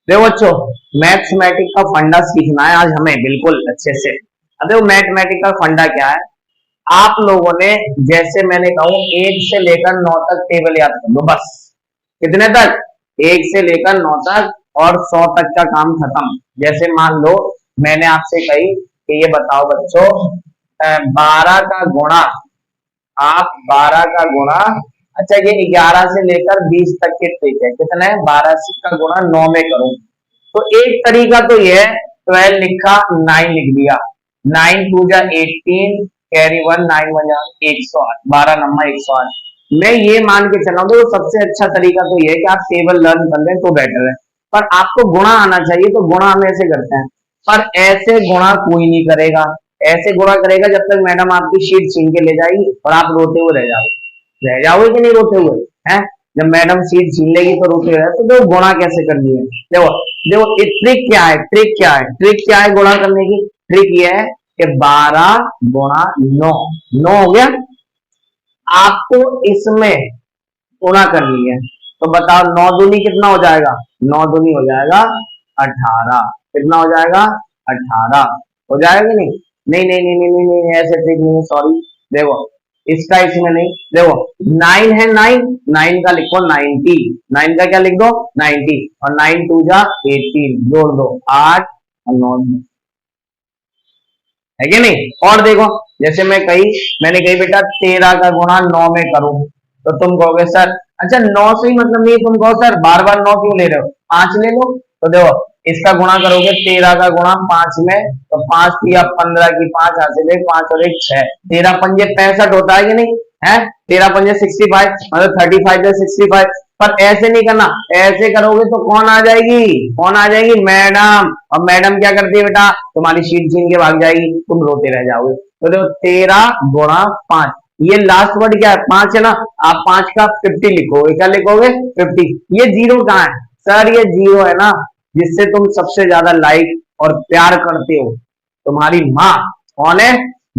देखो बच्चों, मैथमेटिक का फंडा सीखना है आज हमें बिल्कुल अच्छे से। अब देखो मैथमेटिक का फंडा क्या है। आप लोगों ने, जैसे मैंने कहूँ, 1 से लेकर 9 तक टेबल याद कर लो बस। कितने तक? 1 से लेकर 9 तक, और 100 तक का काम खत्म। जैसे मान लो मैंने आपसे कही कि ये बताओ बच्चों, 12 का गुणा, आप 12 का गुणा, अच्छा ये 11 से लेकर 20 तक के ट्रिक है। कितना है? 12 का गुणा 9 में करूं तो एक तरीका तो ये है, 12 लिखा, 9 लिख दिया, 9 2 जा 18, कैरी 1, 9 1 जा 108, 12 नंबर 108। मैं ये मान के चला हूं, तो सबसे अच्छा तरीका तो ये है कि आप टेबल लर्न कर लें तो बेटर है। पर आपको गुणा आना चाहिए, तो गुणा हम ऐसे करते हैं। पर ऐसे गुणा कोई नहीं करेगा। ऐसे गुणा करेगा जब तक मैडम आपकी शीट छीन के ले जाएगी और आप रोते हुए रह जाओगे कि नहीं रोते हुए? हैं? जब मैडम सीट छीन लेगी तो रोते हुए, तो देखो गुणा कैसे करनी है। देखो देखो ट्रिक क्या है, ट्रिक क्या है, ट्रिक क्या है गुणा करने की? ट्रिक ये है कि 12 गुणा 9, 9 हो गया। आपको इसमें गुणा करनी है, तो बताओ 9 दूनी कितना हो जाएगा? 9 दूनी हो जाएगा 18। कितना हो जाएगा? 18 हो जाएगा कि नहीं? नहीं नहीं नहीं नहीं नहीं, नहीं ऐसे ट्रिक नहीं, सॉरी। देखो इसका इसमें नहीं, देखो 9 है, 9, 9 का लिखो 90, 9 का क्या लिख दो? 90, और 9 2 जा 18, जोड़ दो 8 और 9, है कि नहीं? और देखो, जैसे मैंने कही बेटा 13 का गुणा 9 में करूं, तो तुम कहोगे सर, अच्छा 9 से ही मतलब नहीं, तुम कहो सर बार बार 9 क्यों ले रहे हो, 5 ले लो। तो देखो इसका गुणा करोगे, 13 का गुणा 5 में, तो 5 या 15 की 5 हासिल है, 5 और 1 6, 13 पंजे 65 होता है कि नहीं? है 13 पंजे 65, मतलब 35 या 65। पर ऐसे नहीं करना, ऐसे करोगे तो कौन आ जाएगी? कौन आ जाएगी? मैडम। और मैडम क्या करती है बेटा? तुम्हारी शीट छीन के भाग जाएगी, तुम रोते रह जाओगे। तो देखो 13 गुणा 5, ये लास्ट वर्ड क्या है? 5 है ना। आप 5 का 50 लिखोगे, क्या लिखोगे? 50। ये जीरो कहाँ है सर? ये जीरो है ना, जिससे तुम सबसे ज्यादा लाइक और प्यार करते हो, तुम्हारी माँ। कौन है?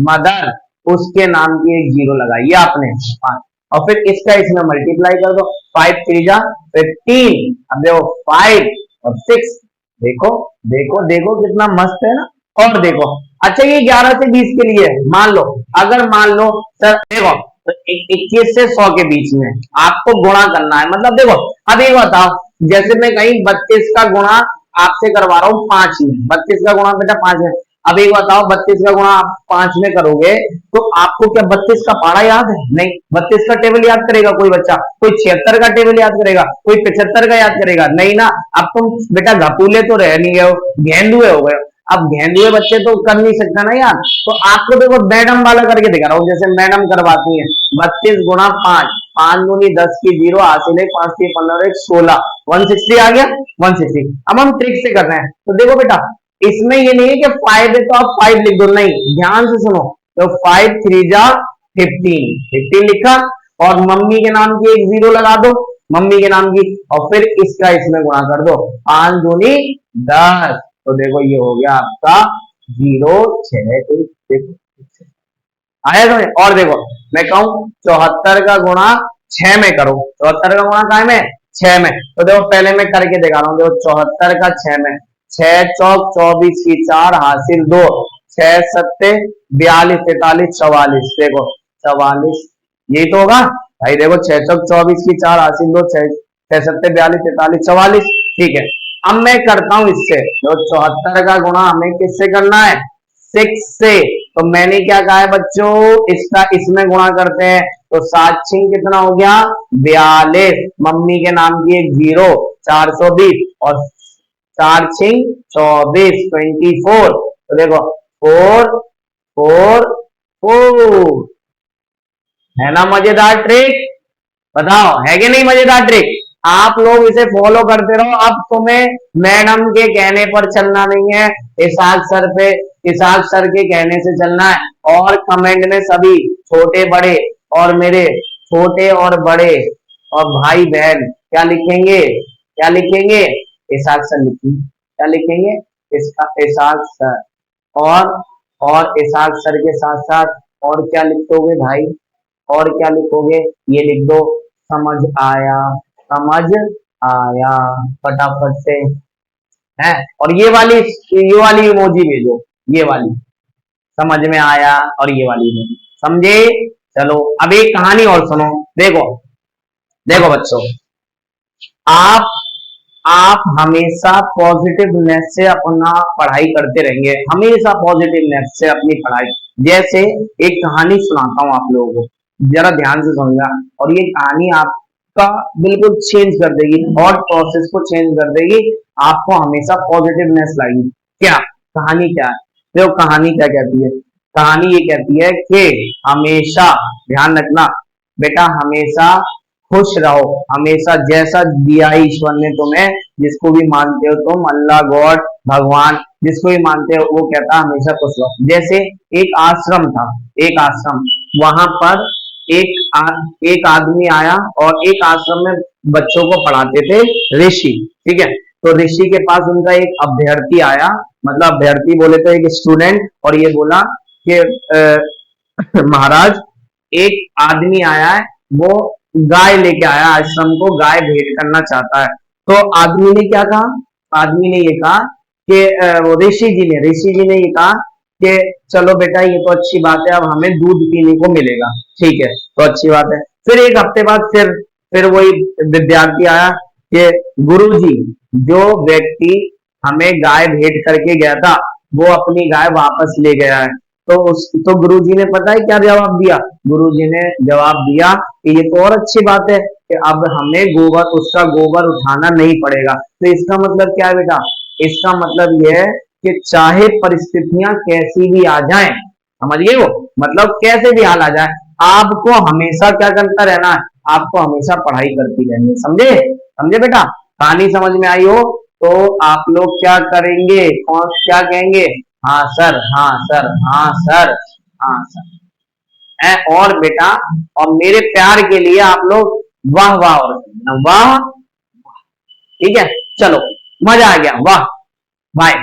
मदर। उसके नाम की एक जीरो लगाई है आपने, 5। और फिर इसका इसमें मल्टीप्लाई कर दो, 5 3 जा 15। अब देखो 5 और 6, देखो देखो देखो कितना मस्त है ना। और देखो, अच्छा ये 11 से 20 के लिए है। मान लो, अगर मान लो सर, देखो तो 21 से 100 के बीच में आपको गुणा करना है, मतलब देखो अब एक बताओ, जैसे मैं कहीं 32 का गुणा आपसे करवा रहा हूँ 5 में, 32 का गुणा बेटा 5 में। अब एक बताओ, 32 का गुणा आप 5 में करोगे, तो आपको क्या 32 का पहाड़ा याद है? नहीं। 32 का टेबल याद करेगा कोई बच्चा? कोई 76 का टेबल याद करेगा? कोई 75 का याद करेगा? नहीं ना। अब तुम बेटा घपूले तो रह नहीं गए हो, गेंदुए हो गए। अब गेंदुए बच्चे तो कर नहीं सकता ना यार। तो आपको देखो मैडम वाला करके दिखा रहा हूँ, जैसे मैडम करवाती है। 32 गुणा 5, 5 दूनी 10 की जीरो हासिल है, 5 की 15 16, 160 आ गया, 160। अब हम ट्रिक से कर रहे हैं, तो देखो बेटा इसमें ये नहीं है कि 5 है तो आप 5 लिख दो, नहीं, ध्यान से सुनो। तो 5 3 जा 15, 15 लिखा, और मम्मी के नाम की एक जीरो लगा दो, मम्मी के नाम की, और फिर इसका इसमें गुणा कर दो, 5 दूनी 10। तो देखो ये हो गया आपका 0 6। आया समझ? और देखो मैं कहूं 74 का गुणा 6 में करो, 74 का गुणा काय में? 6 में। तो देखो पहले मैं करके दिखा रहा हूँ, देखो 74 का 6 में, 6 चौक 24 की 4 हासिल 2, 6 सत्ते 42 43 44, देखो 44, यही तो होगा भाई। देखो 6 चौक 24 की 4 हासिल 2, 6 सत्ते 42 43 44, ठीक है। अब मैं करता हूं इससे, जो 74 का गुणा हमें किससे करना है? 6 से। तो मैंने क्या कहा है बच्चों, इसका इसमें गुणा करते हैं, तो 7 छिंग कितना हो गया? 42, मम्मी के नाम की एक जीरो, 420, और 4 छिंग 24, 24। तो देखो 4 4 4, है ना मजेदार ट्रिक? बताओ है कि नहीं मजेदार ट्रिक? आप लोग इसे फॉलो करते रहो। अब तुम्हें मैडम के कहने पर चलना नहीं है, इसाक सर के कहने से चलना है। और कमेंट में सभी छोटे बड़े, और मेरे छोटे और बड़े और भाई बहन क्या लिखेंगे? क्या लिखेंगे? इसाक सर लिखेंगे। क्या लिखेंगे? इसका इसाक सर। और और इसाक सर के साथ साथ और क्या लिखोगे भाई? और क्या लिखोगे? ये लिख दो, समझ आया, समझ आया, फटाफट से। है। और ये वाली इमोजी भेजो, ये वाली, समझ में आया? और ये वाली इमोजी, समझे? चलो अब एक कहानी और सुनो। देखो देखो बच्चों, आप आप हमेशा पॉजिटिवनेस से अपना पढ़ाई करते रहेंगे, हमेशा पॉजिटिवनेस से अपनी पढ़ाई। जैसे एक कहानी सुनाता हूं आप लोगों को, जरा ध्यान से सुनना। और ये कहानी आपका बिल्कुल चेंज कर देगी, थॉट प्रोसेस को चेंज कर देगी, आपको हमेशा पॉजिटिवनेस लाएगी। क्या कहानी क्या है? देखो कहानी क्या कहती है। कहानी ये कहती है कि हमेशा, ध्यान रखना बेटा, हमेशा खुश रहो, हमेशा जैसा दिया है ईश्वर ने तुम्हें, जिसको भी मानते हो तुम, अल्लाह, गॉड, भगवान, जिसको भी मानते हो, वो कहता है हमेशा खुश रहो। जैसे एक आश्रम था, एक आश्रम, वहां पर एक आदमी आया और एक आश्रम में बच्चों को पढ़ाते थे ऋषि, ठीक है। तो ऋषि के पास उनका एक अभ्यर्थी आया, मतलब अभ्यर्थी बोले तो एक स्टूडेंट, और ये बोला कि महाराज, एक आदमी आया है, वो गाय लेके आया आश्रम को, गाय भेंट करना चाहता है। तो आदमी ने क्या कहा? आदमी ने ये कहा कि वो ऋषि जी ने ये कहा कि चलो बेटा, ये तो अच्छी बात है, अब हमें दूध पीने को मिलेगा, ठीक है, तो अच्छी बात है। फिर एक हफ्ते बाद फिर वही विद्यार्थी आया कि गुरुजी, जो व्यक्ति हमें गाय भेंट करके गया था, वो अपनी गाय वापस ले गया है। तो गुरुजी ने पता है क्या जवाब दिया? गुरुजी ने जवाब दिया कि ये तो और अच्छी बात है कि अब हमें उसका गोबर उठाना नहीं पड़ेगा। तो इसका मतलब क्या है बेटा? इसका मतलब यह है कि चाहे परिस्थितियां कैसी भी आ जाएं, समझिए, वो मतलब कैसे भी हाल आ जाए, आपको हमेशा क्या करता रहना है? आपको हमेशा पढ़ाई करती रहनी है, समझे? समझे बेटा? कहानी समझ में आई हो तो आप लोग क्या करेंगे, कौन क्या कहेंगे? हाँ सर, हाँ सर, हाँ सर, हाँ सर। और बेटा, और मेरे प्यार के लिए आप लोग वाह वाह और वाह, ठीक है। चलो, मजा आ गया, वाह, बाय।